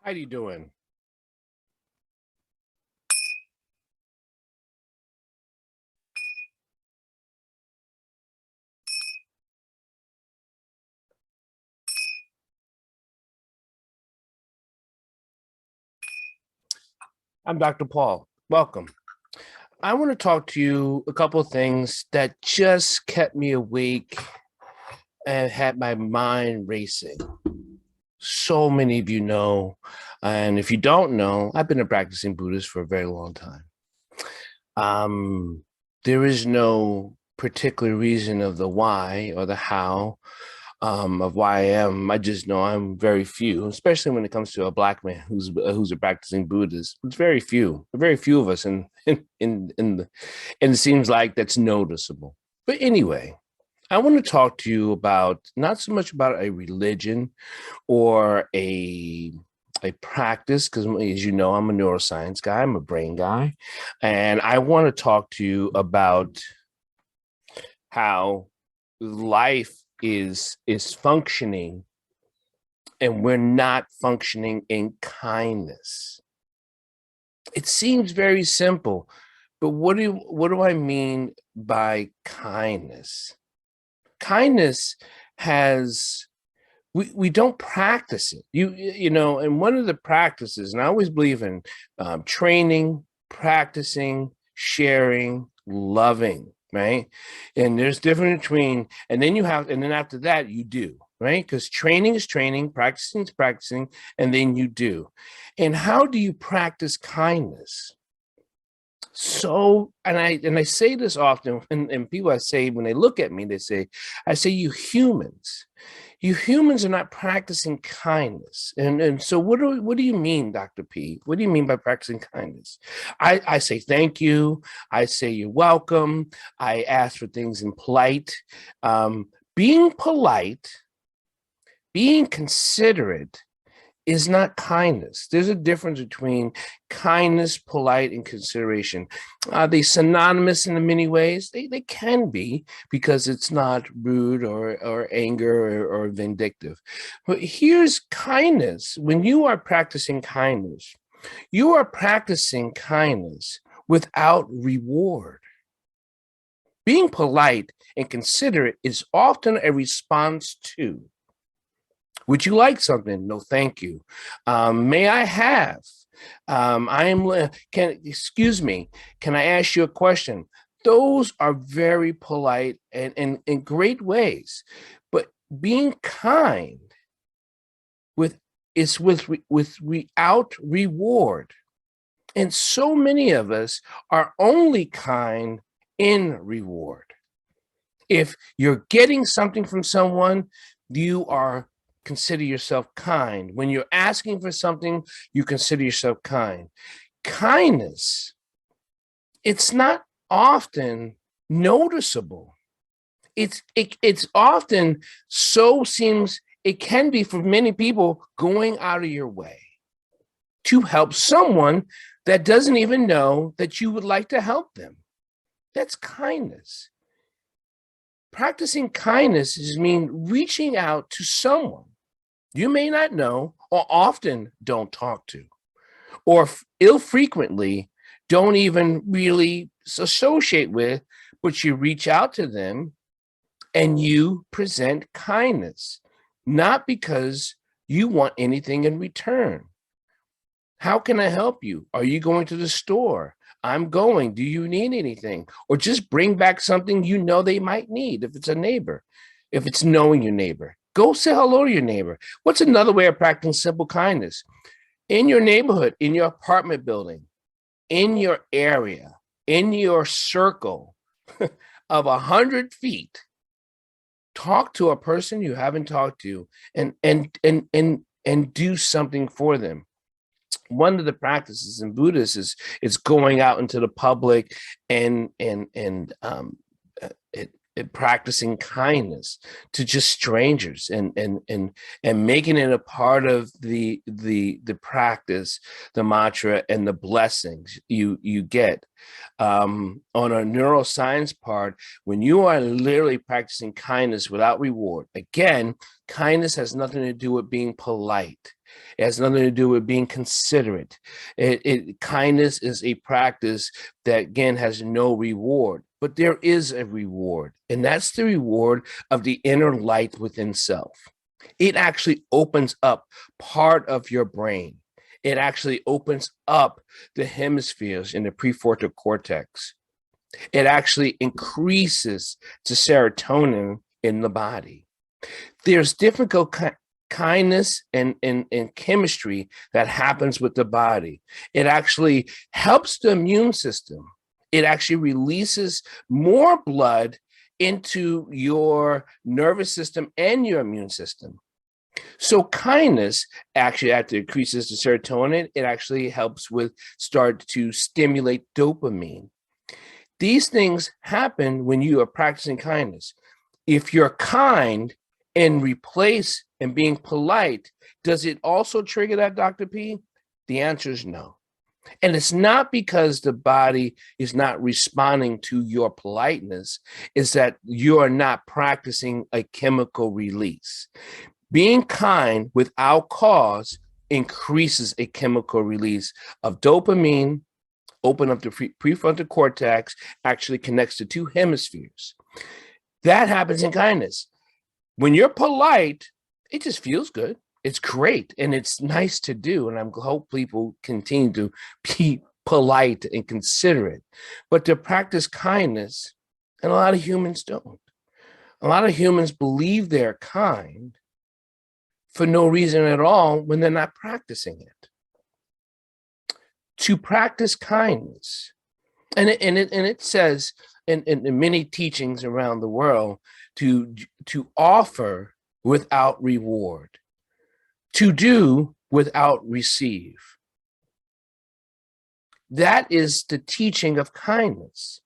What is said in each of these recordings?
How you doing? I'm Dr. Paul. Welcome. I want to talk to you a couple of things that just kept me awake and had my mind racing. So many of you know, and if you don't know, I've been a practicing Buddhist for a very long time. There is no particular reason of the why or the how of why I am. I just know I'm very few, especially when it comes to a black man who's a practicing Buddhist. It's very few of us, and it seems like that's noticeable. But anyway, I want to talk to you about not so much about a religion or a practice, because as you know, I'm a neuroscience guy, I'm a brain guy, and I want to talk to you about how life is functioning and we're not functioning in kindness. It seems very simple, but what do I mean by kindness? Kindness has we don't practice it. You know, and one of the practices, and I always believe in training, practicing, sharing, loving, right? And there's difference between, and then after that you do, right? Because training is training, practicing is practicing, and then you do. And how do you practice kindness? So, and I say this often, and people I say when they look at me, I say, you humans are not practicing kindness. And so what do you mean, Dr. P? What do you mean by practicing kindness? I say thank you. I say you're welcome. I ask for things in polite. Being polite, being considerate is not kindness. There's a difference between kindness, polite, and consideration. Are they synonymous in many ways? They can be, because it's not rude or anger or vindictive. But here's kindness. When you are practicing kindness, you are practicing kindness without reward. Being polite and considerate is often a response to, would you like something? No, thank you. May I have? Excuse me, can I ask you a question? Those are very polite and in great ways. But being kind with is without reward. And so many of us are only kind in reward. If you're getting something from someone, you are consider yourself kind. When you're asking for something, you consider yourself kind. Kindness, it's not often noticeable. It's often it can be for many people going out of your way to help someone that doesn't even know that you would like to help them. That's kindness. Practicing kindness is reaching out to someone you may not know or often don't talk to, or frequently don't even really associate with, but you reach out to them and you present kindness, not because you want anything in return. How can I help you? Are you going to the store? I'm going. Do you need anything? Or just bring back something you know they might need if it's a neighbor, if it's knowing your neighbor. Go say hello to your neighbor. What's another way of practicing simple kindness? In your neighborhood, in your apartment building, in your area, in your circle of 100 feet, talk to a person you haven't talked to and do something for them. One of the practices in Buddhism is going out into the public and practicing kindness to just strangers, and making it a part of the practice, the mantra, and the blessings you get. On a neuroscience part, when you are literally practicing kindness without reward, again, kindness has nothing to do with being polite. It has nothing to do with being considerate. Kindness is a practice that, again, has no reward, but there is a reward, and that's the reward of the inner light within self. It actually opens up part of your brain. It actually opens up the hemispheres in the prefrontal cortex. It actually increases the serotonin in the body. There's difficult kindness and chemistry that happens with the body. It actually helps the immune system. It actually releases more blood into your nervous system and your immune system. So kindness actually, after it increases the serotonin, it actually helps with start to stimulate dopamine. These things happen when you are practicing kindness. If you're kind and replace and being polite, does it also trigger that, Dr. P? The answer is no. And it's not because the body is not responding to your politeness, it's that you are not practicing a chemical release. Being kind without cause increases a chemical release of dopamine, open up the prefrontal cortex, actually connects the two hemispheres. That happens in kindness. When you're polite, it just feels good. It's great, and it's nice to do, and I hope people continue to be polite and considerate. But to practice kindness, and a lot of humans don't. A lot of humans believe they're kind for no reason at all when they're not practicing it. To practice kindness, and it says in many teachings around the world to offer without reward, to do without receive. That is the teaching of kindness.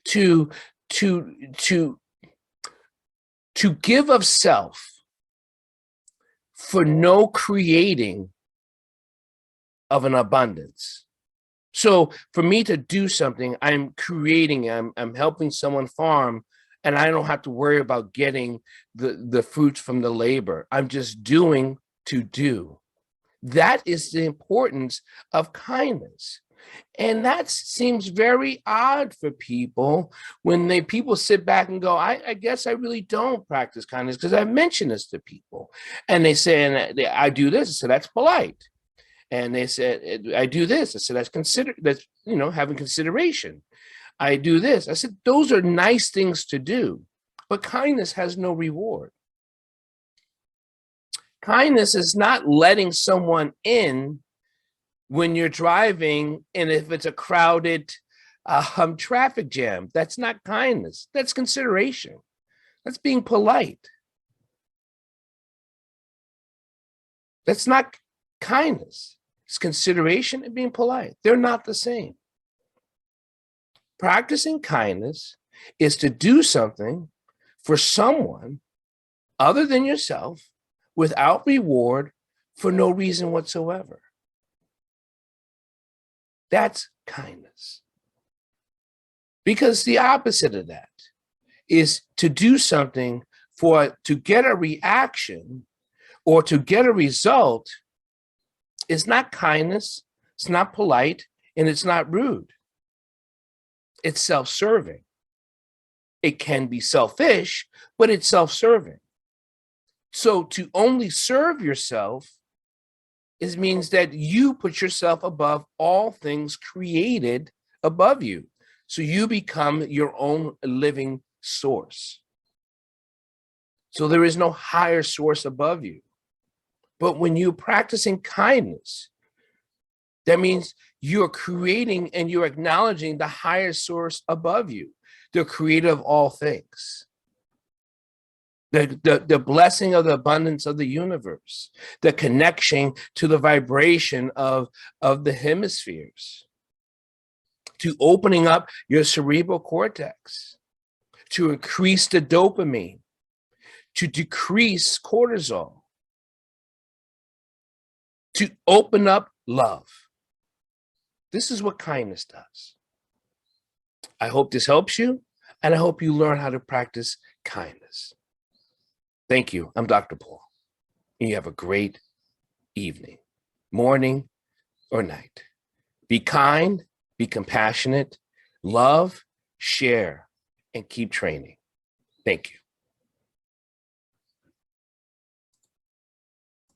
To give of self for no creating of an abundance. So for me to do something, I'm creating, I'm helping someone farm, and I don't have to worry about getting the fruits from the labor. I'm just doing to do. That is the importance of kindness. And that seems very odd for people when people sit back and go, I guess I really don't practice kindness because I've mentioned this to people. And they say, and I do this, so that's polite. And they said, I do this. I said, that's having consideration. I do this. I said, those are nice things to do, but kindness has no reward. Kindness is not letting someone in when you're driving, and if it's a crowded traffic jam. That's not kindness. That's consideration. That's being polite. That's not kindness. It's consideration and being polite. They're not the same. Practicing kindness is to do something for someone other than yourself without reward for no reason whatsoever. That's kindness. Because the opposite of that is to do something to get a reaction or to get a result is not kindness, it's not polite, and it's not rude. It's self-serving. It can be selfish, but it's self-serving. So to only serve yourself means that you put yourself above all things created above you. So you become your own living source. So there is no higher source above you. But when you're practicing kindness, that means you're creating and you're acknowledging the higher source above you, the creator of all things. The blessing of the abundance of the universe, the connection to the vibration of the hemispheres, to opening up your cerebral cortex, to increase the dopamine, to decrease cortisol, to open up love. This is what kindness does. I hope this helps you, and I hope you learn how to practice kindness. Thank you. I'm Dr. Paul. And you have a great evening, morning, or night. Be kind, be compassionate, love, share, and keep training. Thank you.